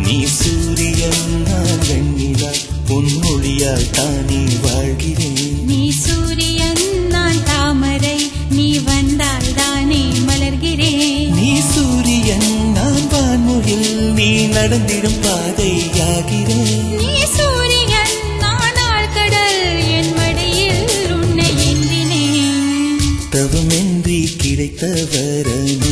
நீ சூரியன் நான் வெண்ணிலா பொன்மொழியால் தானே வாழ்கிறேன். நீ சூரியன் நான் தாமரை நீ வந்தால் தானே மலர்கிறேன். நீ சூரியன் நான் வான்முகில் நீ நடந்திடும் பாதையாகிறேன். நீ சூரியன் நான் ஆழ்கடல் என் மடியில் உன்னை ஏந்தினேன். தவமின்றி கிடைத்த வரமே